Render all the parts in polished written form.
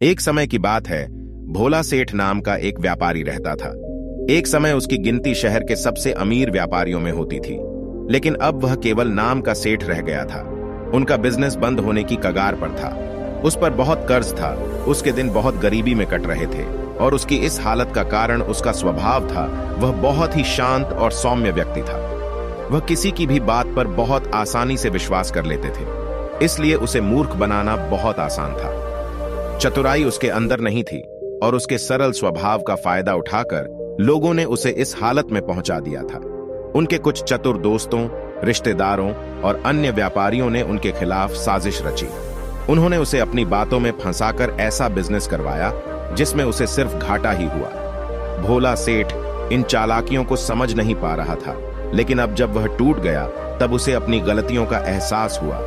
एक समय की बात है, भोला सेठ नाम का एक व्यापारी रहता था। एक समय उसकी गिनती शहर के सबसे अमीर व्यापारियों में होती थी, लेकिन अब वह केवल नाम का सेठ रह गया था। उनका बिजनेस बंद होने की कगार पर था। उस पर बहुत कर्ज था, उसके दिन बहुत गरीबी में कट रहे थे और उसकी इस हालत का कारण उसका स्वभाव था। वह बहुत ही शांत और सौम्य व्यक्ति था। वह किसी की भी बात पर बहुत आसानी से विश्वास कर लेते थे, इसलिए उसे मूर्ख बनाना बहुत आसान था। चतुराई उसके अंदर नहीं थी और उसके सरल स्वभाव का फायदा उठाकर लोगों ने उसे इस हालत में पहुंचा दिया था। उनके कुछ चतुर दोस्तों, रिश्तेदारों और अन्य व्यापारियों ने उनके खिलाफ साजिश रची। उन्होंने उसे अपनी बातों में फंसाकर ऐसा बिजनेस करवाया जिसमें उसे सिर्फ घाटा ही हुआ। भोला सेठ इन चालाकियों को समझ नहीं पा रहा था, लेकिन अब जब वह टूट गया तब उसे अपनी गलतियों का एहसास हुआ।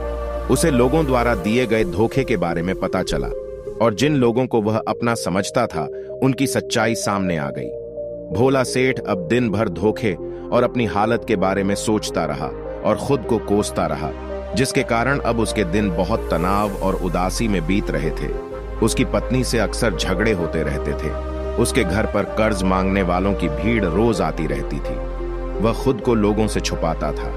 उसे लोगों द्वारा दिए गए धोखे के बारे में पता चला और जिन लोगों को वह अपना समझता था उनकी सच्चाई सामने आ गई। भोला सेठ अब दिन भर धोखे और अपनी हालत के बारे में सोचता रहा और खुद को कोसता रहा, जिसके कारण अब उसके दिन बहुत तनाव और उदासी में बीत रहे थे। उसकी पत्नी से अक्सर झगड़े होते रहते थे। उसके घर पर कर्ज मांगने वालों की भीड़ रोज आती रहती थी। वह खुद को लोगों से छुपाता था।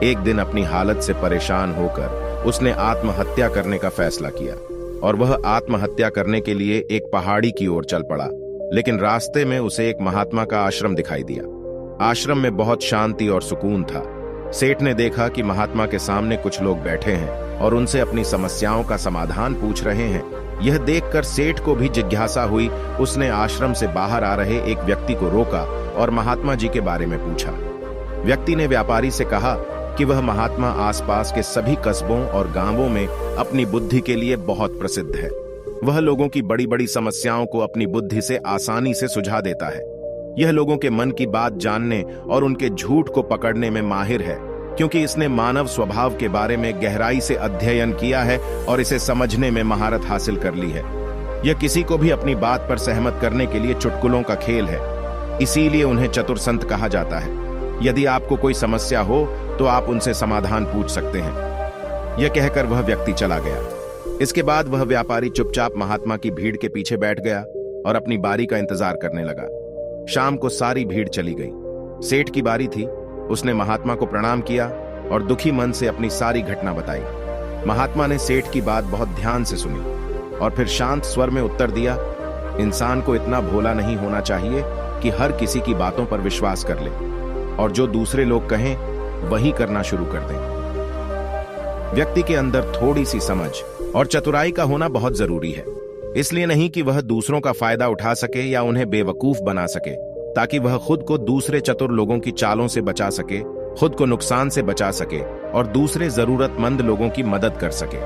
एक दिन अपनी हालत से परेशान होकर उसने आत्महत्या करने का फैसला किया और वह आत्महत्या करने के लिए एक पहाड़ी की ओर चल पड़ा। लेकिन रास्ते में उसे एक महात्मा का आश्रम दिखाई दिया। आश्रम में बहुत शांति और सुकून था। सेठ ने देखा कि महात्मा के सामने कुछ लोग बैठे हैं और उनसे अपनी समस्याओं का समाधान पूछ रहे हैं। यह देखकर सेठ को भी जिज्ञासा हुई। उसने आश्रम से बाहर आ रहे एक व्यक्ति को रोका और महात्मा जी के बारे में पूछा। व्यक्ति ने व्यापारी से कहा कि वह महात्मा आसपास के सभी कस्बों और गांवों में अपनी बुद्धि के लिए बहुत प्रसिद्ध है। वह लोगों की बड़ी बड़ी समस्याओं को अपनी बुद्धि से आसानी से सुलझा देता है। यह लोगों के मन की बात जानने और उनके झूठ को पकड़ने में माहिर है, क्योंकि इसने मानव स्वभाव के बारे में गहराई से अध्ययन किया है और इसे समझने में महारत हासिल कर ली है। यह किसी को भी अपनी बात पर सहमत करने के लिए चुटकुलों का खेल है, इसीलिए उन्हें चतुर संत कहा जाता है। यदि आपको कोई समस्या हो तो आप उनसे समाधान पूछ सकते हैं। यह कहकर वह व्यक्ति चला गया। इसके बाद वह व्यापारी चुपचाप महात्मा की भीड़ के पीछे बैठ गया और अपनी बारी का इंतजार करने लगा। शाम को सारी भीड़ चली गई। सेठ की बारी थी। उसने महात्मा को प्रणाम किया और दुखी मन से अपनी सारी घटना बताई। महात्मा ने सेठ की बात बहुत ध्यान से सुनी और फिर शांत स्वर में उत्तर दिया, इंसान को इतना भोला नहीं होना चाहिए कि हर किसी की बातों पर विश्वास कर ले और जो दूसरे लोग कहें वही करना शुरू कर दें। व्यक्ति के अंदर थोड़ी सी समझ और चतुराई का होना बहुत जरूरी है। इसलिए नहीं कि वह दूसरों का फायदा उठा सके या उन्हें बेवकूफ बना सके, ताकि वह खुद को दूसरे चतुर लोगों की चालों से बचा सके, खुद को नुकसान से बचा सके और दूसरे जरूरतमंद लोगों की मदद कर सके।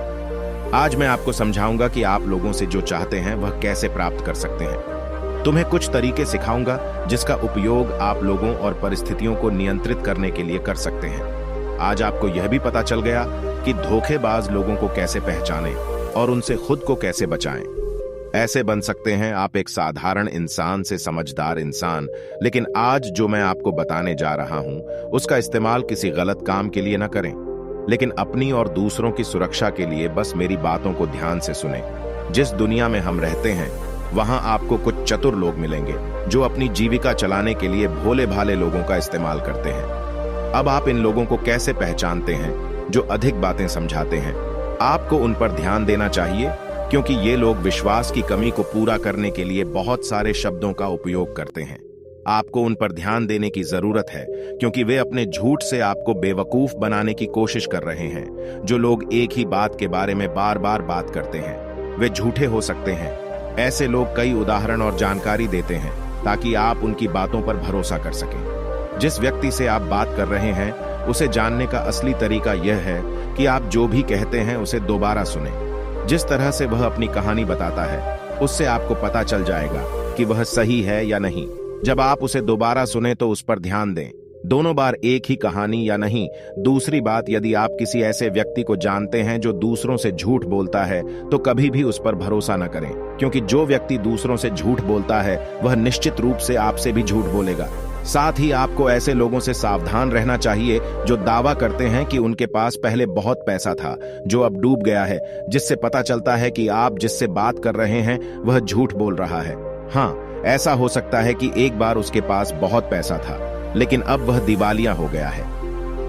आज मैं आपको समझाऊंगा कि आप लोगों से जो चाहते हैं वह कैसे प्राप्त कर सकते हैं। तुम्हें कुछ तरीके सिखाऊंगा जिसका उपयोग आप लोगों और परिस्थितियों को नियंत्रित करने के लिए कर सकते हैं। आज आपको यह भी पता चल गया कि धोखेबाज लोगों को कैसे पहचानें और उनसे खुद को कैसे बचाएं। ऐसे बन सकते हैं आप एक साधारण इंसान से समझदार इंसान। लेकिन आज जो मैं आपको बताने जा रहा हूं उसका इस्तेमाल किसी गलत काम के लिए न करें, लेकिन अपनी और दूसरों की सुरक्षा के लिए बस मेरी बातों को ध्यान से सुनें। जिस दुनिया में हम रहते हैं वहां आपको कुछ चतुर लोग मिलेंगे जो अपनी जीविका चलाने के लिए भोले भाले लोगों का इस्तेमाल करते हैं। अब आप इन लोगों को कैसे पहचानते हैं जो अधिक बातें समझाते हैं? आपको उन पर ध्यान देना चाहिए, क्योंकि ये लोग विश्वास की कमी को पूरा करने के लिए बहुत सारे शब्दों का उपयोग करते हैं। आपको उन पर ध्यान देने की जरूरत है, क्योंकि वे अपने झूठ से आपको बेवकूफ बनाने की कोशिश कर रहे हैं। जो लोग एक ही बात के बारे में बार बार बात करते हैं वे झूठे हो सकते हैं। ऐसे लोग कई उदाहरण और जानकारी देते हैं ताकि आप उनकी बातों पर भरोसा कर सकें। जिस व्यक्ति से आप बात कर रहे हैं उसे जानने का असली तरीका यह है कि आप जो भी कहते हैं उसे दोबारा सुनें। जिस तरह से वह अपनी कहानी बताता है उससे आपको पता चल जाएगा कि वह सही है या नहीं। जब आप उसे दोबारा सुने तो उस पर ध्यान दें, दोनों बार एक ही कहानी या नहीं। दूसरी बात, यदि आप किसी ऐसे व्यक्ति को जानते हैं जो दूसरों से झूठ बोलता है तो कभी भी उस पर भरोसा न करें, क्योंकि जो व्यक्ति दूसरों से झूठ बोलता है वह निश्चित रूप से आपसे भी झूठ बोलेगा। साथ ही आपको ऐसे लोगों से सावधान रहना चाहिए जो दावा करते हैं कि उनके पास पहले बहुत पैसा था जो अब डूब गया है, जिससे पता चलता है कि आप जिससे बात कर रहे हैं वह झूठ बोल रहा है। हाँ, ऐसा हो सकता है कि एक बार उसके पास बहुत पैसा था लेकिन अब वह दिवालिया हो गया है।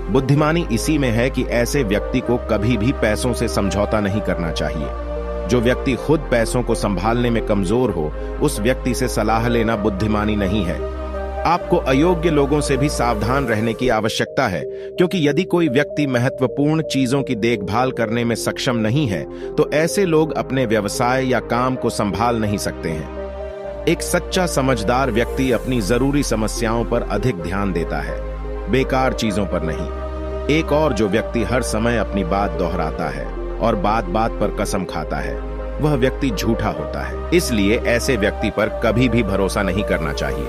बुद्धिमानी इसी में है कि ऐसे व्यक्ति को कभी भी पैसों से समझौता नहीं करना चाहिए। जो व्यक्ति खुद पैसों को संभालने में कमजोर हो, उस व्यक्ति से सलाह लेना बुद्धिमानी नहीं है। आपको अयोग्य लोगों से भी सावधान रहने की आवश्यकता है, क्योंकि यदि कोई व्यक्ति महत्वपूर्ण चीजों की देखभाल करने में सक्षम नहीं है तो ऐसे लोग अपने व्यवसाय या काम को संभाल नहीं सकते हैं। एक सच्चा समझदार व्यक्ति अपनी जरूरी समस्याओं पर अधिक ध्यान देता है, बेकार चीजों पर नहीं। एक और जो व्यक्ति हर समय अपनी बात दोहराता है और बात बात पर कसम खाता है, वह व्यक्ति झूठा होता है। इसलिए ऐसे व्यक्ति पर कभी भी भरोसा नहीं करना चाहिए।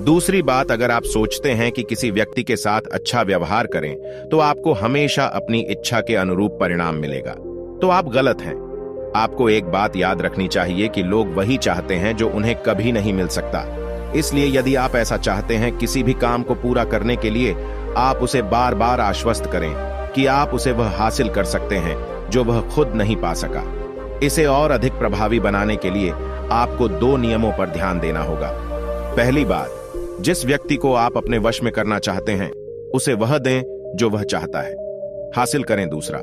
दूसरी बात, अगर आप सोचते हैं कि किसी व्यक्ति के साथ अच्छा व्यवहार करें तो आपको हमेशा अपनी इच्छा के अनुरूप परिणाम मिलेगा, तो आप गलत हैं। आपको एक बात याद रखनी चाहिए कि लोग वही चाहते हैं जो उन्हें कभी नहीं मिल सकता। इसलिए यदि आप ऐसा चाहते हैं किसी भी काम को पूरा करने के लिए, आप उसे बार बार आश्वस्त करें कि आप उसे वह हासिल कर सकते हैं जो वह खुद नहीं पा सका। इसे और अधिक प्रभावी बनाने के लिए आपको 2 नियमों पर ध्यान देना होगा। पहली बात, जिस व्यक्ति को आप अपने वश में करना चाहते हैं उसे वह दें जो वह चाहता है, हासिल करें। दूसरा,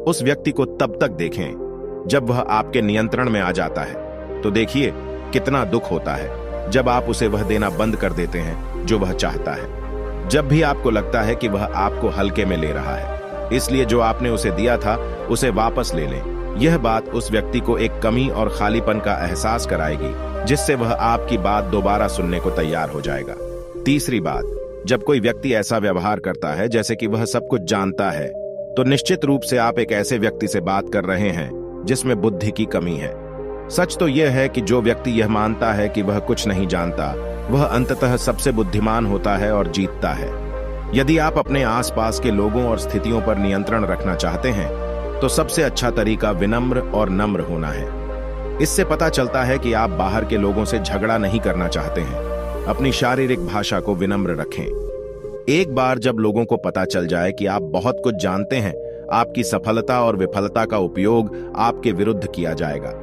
उस व्यक्ति को तब तक देखें जब वह आपके नियंत्रण में आ जाता है। तो देखिए कितना दुख होता है जब आप उसे वह देना बंद कर देते हैं जो वह चाहता है। जब भी आपको लगता है कि वह आपको हल्के में ले रहा है, इसलिए जो आपने उसे दिया था उसे वापस ले लें। यह बात उस व्यक्ति को एक कमी और खालीपन का एहसास कराएगी, जिससे वह आपकी बात दोबारा सुनने को तैयार हो जाएगा। तीसरी बात, जब कोई व्यक्ति ऐसा व्यवहार करता है जैसे कि वह सब कुछ जानता है, तो निश्चित रूप से आप एक ऐसे व्यक्ति से बात कर रहे हैं जिसमें बुद्धि की कमी है। सच तो यह है कि जो व्यक्ति यह मानता है कि वह कुछ नहीं जानता, वह अंततः सबसे बुद्धिमान होता है और जीतता है। यदि आप अपने आसपास के लोगों और स्थितियों पर नियंत्रण रखना चाहते हैं तो सबसे अच्छा तरीका विनम्र और नम्र होना है। इससे पता चलता है कि आप बाहर के लोगों से झगड़ा नहीं करना चाहते हैं। अपनी शारीरिक भाषा को विनम्र रखें। एक बार जब लोगों को पता चल जाए कि आप बहुत कुछ जानते हैं, आपकी सफलता और विफलता का उपयोग आपके विरुद्ध किया जाएगा।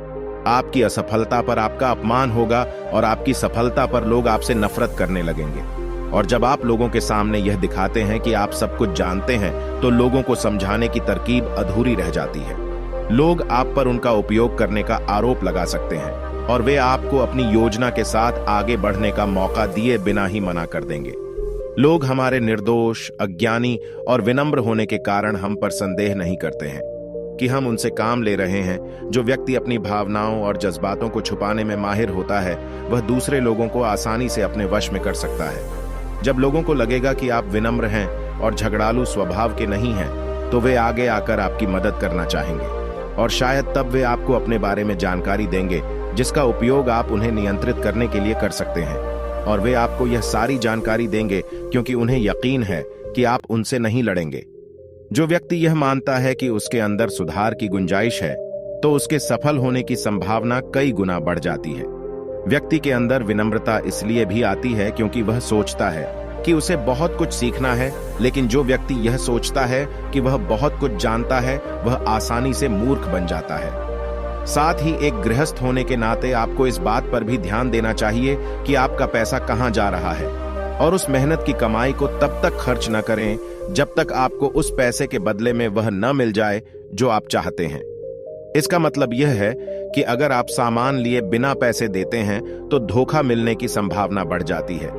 आपकी असफलता पर आपका अपमान होगा और आपकी सफलता पर लोग आपसे नफरत करने लगेंगे। और जब आप लोगों के सामने यह दिखाते हैं कि आप सब कुछ जानते हैं, तो लोगों को समझाने की तरकीब अधूरी रह जाती है। लोग आप पर उनका उपयोग करने का आरोप लगा सकते हैं और वे आपको अपनी योजना के साथ आगे बढ़ने का मौका दिए बिना ही मना कर देंगे। लोग हमारे निर्दोष, अज्ञानी और विनम्र होने के कारण हम पर संदेह नहीं करते हैं कि हम उनसे काम ले रहे हैं। जो व्यक्ति अपनी भावनाओं और जज्बातों को छुपाने में माहिर होता है, वह दूसरे लोगों को आसानी से अपने वश में कर सकता है। जब लोगों को लगेगा कि आप विनम्र हैं और झगड़ालू स्वभाव के नहीं हैं, तो वे आगे आकर आपकी मदद करना चाहेंगे और शायद तब वे आपको अपने बारे में जानकारी देंगे जिसका उपयोग आप उन्हें नियंत्रित करने के लिए कर सकते हैं। और वे आपको यह सारी जानकारी देंगे क्योंकि उन्हें यकीन है कि आप उनसे नहीं लड़ेंगे। जो व्यक्ति यह मानता है कि उसके अंदर सुधार की गुंजाइश है, तो उसके सफल होने की संभावना कई गुना बढ़ जाती है। व्यक्ति के अंदर विनम्रता इसलिए भी आती है क्योंकि वह सोचता है कि उसे बहुत कुछ सीखना है, लेकिन जो व्यक्ति यह सोचता है कि वह बहुत कुछ जानता है, वह आसानी से मूर्ख बन जाता है। साथ ही एक गृहस्थ होने के नाते आपको इस बात पर भी ध्यान देना चाहिए कि आपका पैसा कहां जा रहा है, और उस मेहनत की कमाई को तब तक खर्च न करें जब तक आपको उस पैसे के बदले में वह न मिल जाए जो आप चाहते हैं। इसका मतलब यह है कि अगर आप सामान लिए बिना पैसे देते हैं तो धोखा मिलने की संभावना बढ़ जाती है।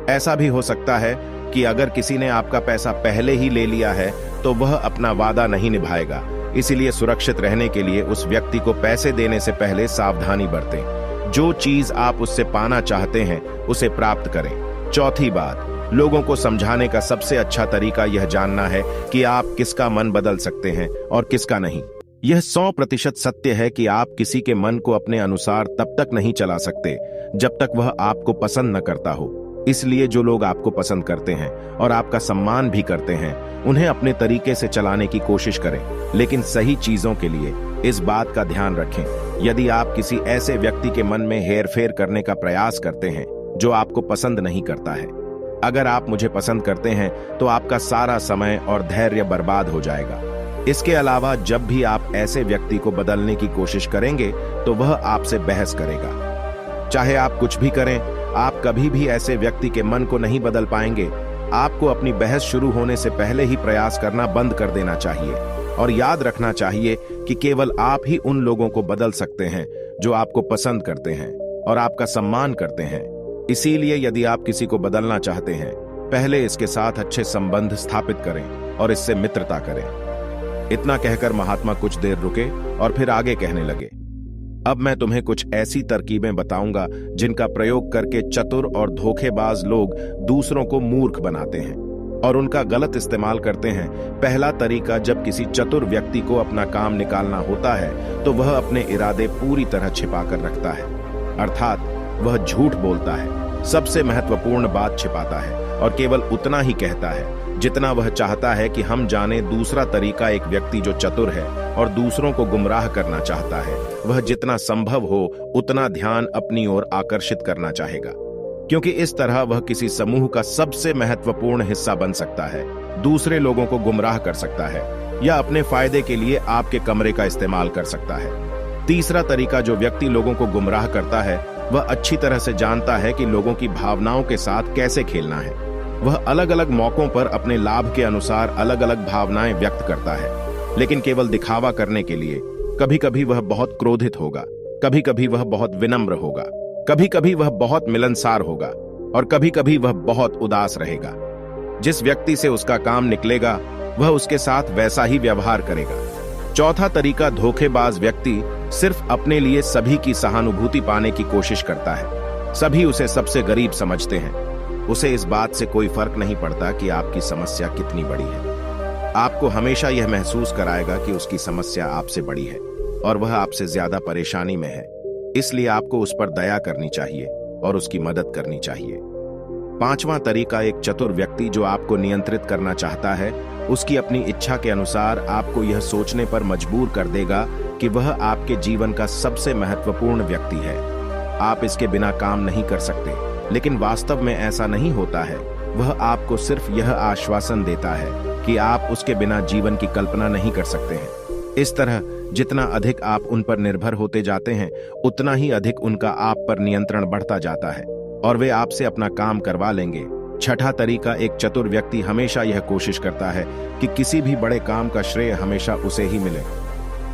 ऐसा भी हो सकता है कि अगर किसी ने आपका पैसा पहले ही ले लिया है तो वह अपना वादा नहीं निभाएगा। इसीलिए सुरक्षित रहने के लिए उस व्यक्ति को पैसे देने से पहले सावधानी बरतें। जो चीज आप उससे पाना चाहते हैं उसे प्राप्त करें। चौथी बात, लोगों को समझाने का सबसे अच्छा तरीका यह जानना है कि आप किसका मन बदल सकते हैं और किसका नहीं। यह 100% सत्य है कि आप किसी के मन को अपने अनुसार तब तक नहीं चला सकते जब तक वह आपको पसंद न करता हो। इसलिए जो लोग आपको पसंद करते हैं और आपका सम्मान भी करते हैं, उन्हें अपने तरीके से चलाने की कोशिश करें, लेकिन सही चीजों के लिए। इस बात का ध्यान रखें, यदि आप किसी ऐसे व्यक्ति के मन में हेरफेर करने का प्रयास करते हैं जो आपको पसंद नहीं करता है, अगर आप मुझे पसंद करते हैं तो आपका सारा समय और धैर्य बर्बाद हो जाएगा। इसके अलावा जब भी आप ऐसे व्यक्ति को बदलने की कोशिश करेंगे तो वह आपसे बहस करेगा। चाहे आप कुछ भी करें, आप कभी भी ऐसे व्यक्ति के मन को नहीं बदल पाएंगे। आपको अपनी बहस शुरू होने से पहले ही प्रयास करना बंद कर देना चाहिए और याद रखना चाहिए कि केवल आप ही उन लोगों को बदल सकते हैं जो आपको पसंद करते हैं और आपका सम्मान करते हैं। इसीलिए यदि आप किसी को बदलना चाहते हैं, पहले इसके साथ अच्छे संबंध स्थापित करें और इससे मित्रता करें। इतना कहकर महात्मा कुछ देर रुके और फिर आगे कहने लगे, अब मैं तुम्हें कुछ ऐसी तरकीबें बताऊंगा जिनका प्रयोग करके चतुर और धोखेबाज लोग दूसरों को मूर्ख बनाते हैं और उनका गलत इस्तेमाल करते हैं। पहला तरीका, जब किसी चतुर व्यक्ति को अपना काम निकालना होता है तो वह अपने इरादे पूरी तरह छिपाकर रखता है, अर्थात वह झूठ बोलता है, सबसे महत्वपूर्ण बात छिपाता है और केवल उतना ही कहता है जितना वह चाहता है कि हम जाने। दूसरा तरीका, एक व्यक्ति जो चतुर है और दूसरों को गुमराह करना चाहता है, वह जितना संभव हो उतना ध्यान अपनी ओर आकर्षित करना चाहेगा, क्योंकि इस तरह वह किसी समूह का सबसे महत्वपूर्ण हिस्सा बन सकता है, दूसरे लोगों को गुमराह कर सकता है या अपने फायदे के लिए आपके कमरे का इस्तेमाल कर सकता है। तीसरा तरीका, जो व्यक्ति लोगों को गुमराह करता है वह अच्छी तरह से जानता है कि लोगों की भावनाओं के साथ कैसे खेलना है। वह अलग अलग मौकों पर अपने लाभ के अनुसार अलग अलग भावनाएं व्यक्त करता है, लेकिन केवल दिखावा करने के लिए। कभी कभी वह बहुत क्रोधित होगा, कभी कभी वह बहुत विनम्र होगा, कभी कभी वह बहुत मिलनसार होगा और कभी कभी वह बहुत उदास रहेगा। जिस व्यक्ति से उसका काम निकलेगा वह उसके साथ वैसा ही व्यवहार करेगा। चौथा तरीका, धोखेबाज व्यक्ति सिर्फ अपने लिए सभी की सहानुभूति पाने की कोशिश करता है। सभी उसे सबसे गरीब समझते हैं। उसे इस बात से कोई फर्क नहीं पड़ता कि आपकी समस्या कितनी बड़ी है। आपको हमेशा यह महसूस कराएगा कि उसकी समस्या आपसे बड़ी है और वह आपसे ज्यादा परेशानी में है। इसलिए आपको उस पर दया करनी चाहिए और उसकी मदद करनी चाहिए। पांचवा तरीका, एक चतुर व्यक्ति जो आपको नियंत्रित करना चाहता है, उसकी अपनी इच्छा के अनुसार आपको यह सोचने पर मजबूर कर देगा कि वह आपके जीवन का सबसे महत्वपूर्ण व्यक्ति है। आप इसके बिना काम नहीं कर सकते, लेकिन वास्तव में ऐसा नहीं होता है। वह आपको सिर्फ यह आश्वासन देता है कि आप उसके बिना जीवन की कल्पना नहीं कर सकते हैं। इस तरह जितना अधिक आप उन पर निर्भर होते जाते हैं, उतना ही अधिक उनका आप पर नियंत्रण बढ़ता जाता है और वे आपसे अपना काम करवा लेंगे। छठा तरीका, एक चतुर व्यक्ति हमेशा यह कोशिश करता है कि किसी भी बड़े काम का श्रेय हमेशा उसे ही मिले।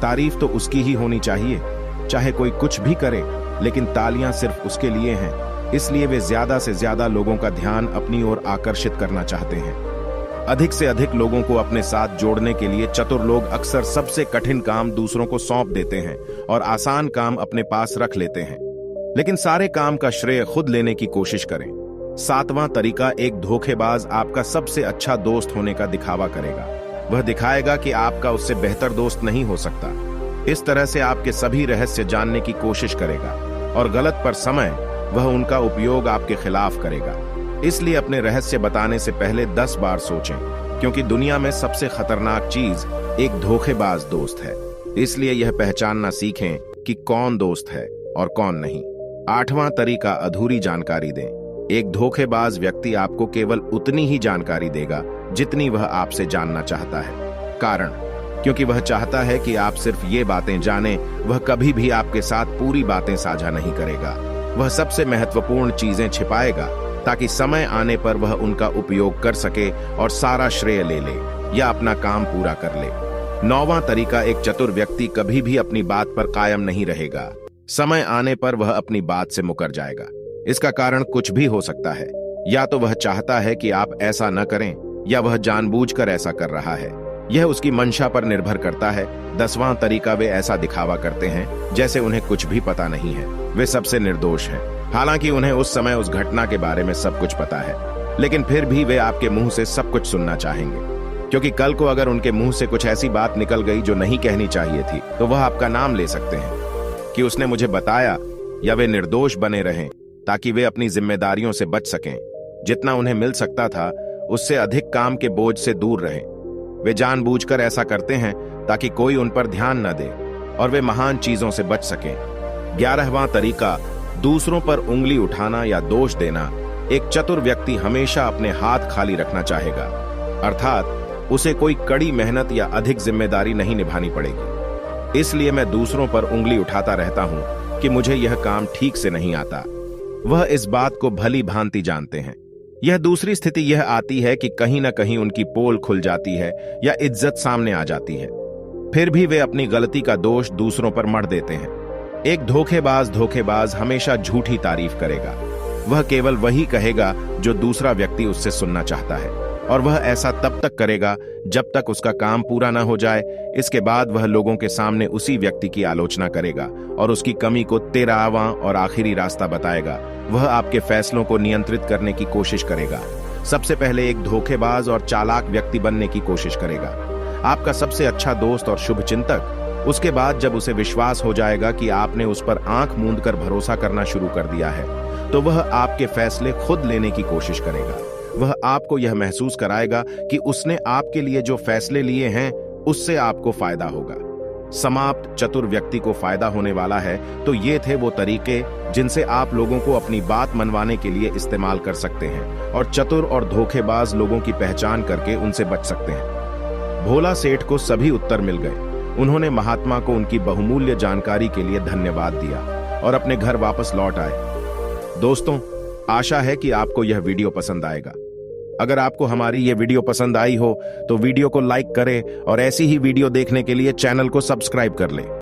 तारीफ तो उसकी ही होनी चाहिए, चाहे कोई कुछ भी करे, लेकिन तालियां सिर्फ उसके लिए हैं। इसलिए वे ज्यादा से ज्यादा लोगों का ध्यान अपनी ओर आकर्षित करना चाहते हैं। अधिक से अधिक लोगों को अपने साथ जोड़ने के लिए चतुर लोग अक्सर सबसे कठिन काम दूसरों को सौंप देते हैं और आसान काम अपने पास रख लेते हैं, लेकिन सारे काम का श्रेय खुद लेने की कोशिश करें। सातवां तरीका, एक धोखेबाज आपका सबसे अच्छा दोस्त होने का दिखावा करेगा। वह दिखाएगा कि आपका उससे बेहतर दोस्त नहीं हो सकता। इस तरह से आपके सभी रहस्य जानने की कोशिश करेगा और गलत पर समय वह उनका उपयोग आपके खिलाफ करेगा। इसलिए अपने रहस्य बताने से पहले 10 बार सोचें, क्योंकि दुनिया में सबसे खतरनाक चीज एक धोखेबाज दोस्त है। इसलिए यह पहचानना सीखें कि कौन दोस्त है और कौन नहीं। आठवां तरीका, अधूरी जानकारी दें। एक धोखेबाज व्यक्ति आपको केवल उतनी ही जानकारी देगा जितनी वह आपसे जानना चाहता है। कारण, क्योंकि वह चाहता है कि आप सिर्फ ये बातें जानें। वह कभी भी आपके साथ पूरी बातें साझा नहीं करेगा। वह सबसे महत्वपूर्ण चीजें छिपाएगा ताकि समय आने पर वह उनका उपयोग कर सके और सारा श्रेय ले ले या अपना काम पूरा कर ले। नौवां तरीका, एक चतुर व्यक्ति कभी भी अपनी बात पर कायम नहीं रहेगा। समय आने पर वह अपनी बात से मुकर जाएगा। इसका कारण कुछ भी हो सकता है। या तो वह चाहता है कि आप ऐसा न करें, या वह जानबूझकर ऐसा कर रहा है। यह उसकी मंशा पर निर्भर करता है। 10वां तरीका, वे ऐसा दिखावा करते हैं जैसे उन्हें कुछ भी पता नहीं है। वे सबसे निर्दोष हैं, हालांकि उन्हें उस समय उस घटना के बारे में सब कुछ पता है, लेकिन फिर भी वे आपके मुंह से सब कुछ सुनना चाहेंगे, क्योंकि कल को अगर उनके मुंह से कुछ ऐसी बात निकल गई जो नहीं कहनी चाहिए थी, तो वह आपका नाम ले सकते हैं कि उसने मुझे बताया, या वे निर्दोष बने रहें ताकि वे अपनी जिम्मेदारियों से बच सकें। जितना उन्हें मिल सकता था उससे अधिक काम के बोझ से दूर रहें। वे जानबूझकर ऐसा करते हैं ताकि कोई उन पर ध्यान न दे और वे महान चीजों से बच सकें। 11वां तरीका, दूसरों पर उंगली उठाना या दोष देना। एक चतुर व्यक्ति हमेशा अपने हाथ खाली रखना चाहेगा, अर्थात उसे कोई कड़ी मेहनत या अधिक जिम्मेदारी नहीं निभानी पड़ेगी। इसलिए मैं दूसरों पर उंगली उठाता रहता हूं कि मुझे यह काम ठीक से नहीं आता। वह इस बात को भली भांति जानते हैं। यह दूसरी स्थिति यह आती है कि कहीं न कहीं उनकी पोल खुल जाती है या इज्जत सामने आ जाती है, फिर भी वे अपनी गलती का दोष दूसरों पर मढ़ देते हैं। एक धोखेबाज हमेशा झूठी तारीफ करेगा। वह केवल वही कहेगा जो दूसरा व्यक्ति उससे सुनना चाहता है, और वह ऐसा तब तक करेगा जब तक उसका काम पूरा न हो जाए। इसके बाद वह लोगों के सामने उसी व्यक्ति की आलोचना करेगा और उसकी कमी को 13वां और आखिरी रास्ता बताएगा। वह आपके फैसलों को नियंत्रित करने की कोशिश करेगा। सबसे पहले एक धोखेबाज और चालाक व्यक्ति बनने की कोशिश करेगा, आपका सबसे अच्छा दोस्त और शुभचिंतक। उसके बाद जब उसे विश्वास हो जाएगा कि आपने उस पर आंख मूंदकर भरोसा करना शुरू कर दिया है, तो वह आपके फैसले खुद लेने की कोशिश करेगा। वह आपको यह महसूस कराएगा कि उसने आपके लिए जो फैसले लिए हैं उससे आपको फायदा होगा। समाप्त। चतुर व्यक्ति को फायदा होने वाला है। तो ये थे वो तरीके जिनसे आप लोगों को अपनी बात मनवाने के लिए इस्तेमाल कर सकते हैं और चतुर और धोखेबाज लोगों की पहचान करके उनसे बच सकते हैं। भोला सेठ को सभी उत्तर मिल गए। उन्होंने महात्मा को उनकी बहुमूल्य जानकारी के लिए धन्यवाद दिया और अपने घर वापस लौट आए। दोस्तों, आशा है कि आपको यह वीडियो पसंद आएगा। अगर आपको हमारी यह वीडियो पसंद आई हो तो वीडियो को लाइक करें और ऐसी ही वीडियो देखने के लिए चैनल को सब्सक्राइब कर लें।